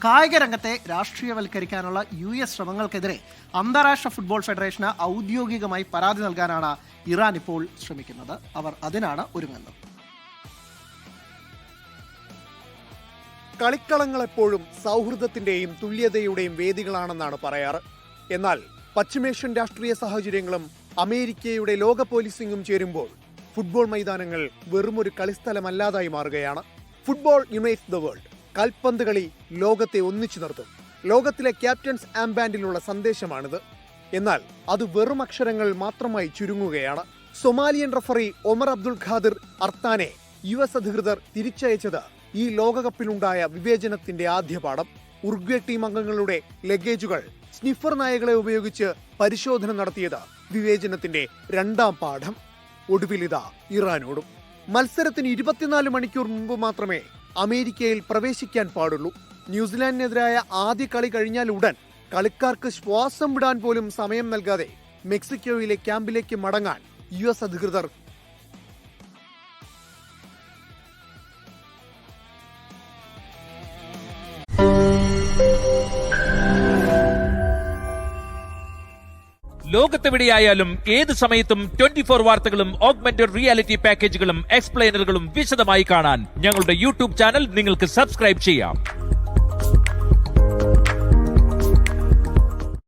കായിക രംഗത്തെ രാഷ്ട്രീയവൽക്കരിക്കാനുള്ള US ശ്രമങ്ങൾക്കെതിരെ അന്താരാഷ്ട്ര ഫുട്ബോൾ ഫെഡറേഷന് ഔദ്യോഗികമായി പരാതി നൽകാനാണ് ഇറാൻ ഇപ്പോൾ ശ്രമിക്കുന്നത്. അവർ അതിനാണ് ഒരുങ്ങുന്നത്. കളിക്കളങ്ങൾ എപ്പോഴും സൗഹൃദത്തിന്റെയും തുല്യതയുടെയും വേദികളാണെന്നാണ് പറയാറ്. എന്നാൽ പശ്ചിമേഷ്യൻ രാഷ്ട്രീയ സാഹചര്യങ്ങളും അമേരിക്കയുടെ ലോക പോലീസിംഗും ചേരുമ്പോൾ ഫുട്ബോൾ മൈതാനങ്ങൾ വെറുമൊരു കളിസ്ഥലമല്ലാതായി മാറുകയാണ്. Football unites the world. കൽപ്പന്ത് കളി ലോകത്തെ ഒന്നിച്ചു നിർത്തും. ലോകത്തിലെ ക്യാപ്റ്റൻസ് ആംബാൻഡിലുള്ള സന്ദേശമാണിത്. എന്നാൽ അത് വെറും അക്ഷരങ്ങൾ മാത്രമായി ചുരുങ്ങുകയാണ്. Somalian referee Omar Abdul Khadir അർത്താനെ US അധികൃതർ തിരിച്ചയച്ചത് ഈ ലോകകപ്പിലുണ്ടായ വിവേചനത്തിന്റെ ആദ്യ പാഠം. ഉറുഗ്വേ ടീം അംഗങ്ങളുടെ ലഗേജുകൾ സ്നിഫർ നായകളെ ഉപയോഗിച്ച് പരിശോധന നടത്തിയത് വിവേചനത്തിന്റെ രണ്ടാം പാഠം. ഒടുവിലിതാ ഇറാനോടും. മത്സരത്തിന് 24 മണിക്കൂർ മുമ്പ് മാത്രമേ അമേരിക്കയിൽ പ്രവേശിക്കാൻ പാടുള്ളൂ. ന്യൂസിലാൻഡിനെതിരായ ആദ്യ കളി കഴിഞ്ഞാൽ ഉടൻ കളിക്കാർക്ക് ശ്വാസം വിടാൻ പോലും സമയം നൽകാതെ മെക്സിക്കോയിലെ ക്യാമ്പിലേക്ക് മടങ്ങാൻ US അധികൃതർ ലോകത്തെവിടെയായാലും ഏത് സമയത്തും 24 വാർത്തകളും ഓഗ്മെന്റഡ് റിയാലിറ്റി പാക്കേജുകളും എക്സ്പ്ലെയിനറുകളും വിശദമായി കാണാൻ ഞങ്ങളുടെ YouTube ചാനൽ നിങ്ങൾക്ക് സബ്സ്ക്രൈബ് ചെയ്യാം.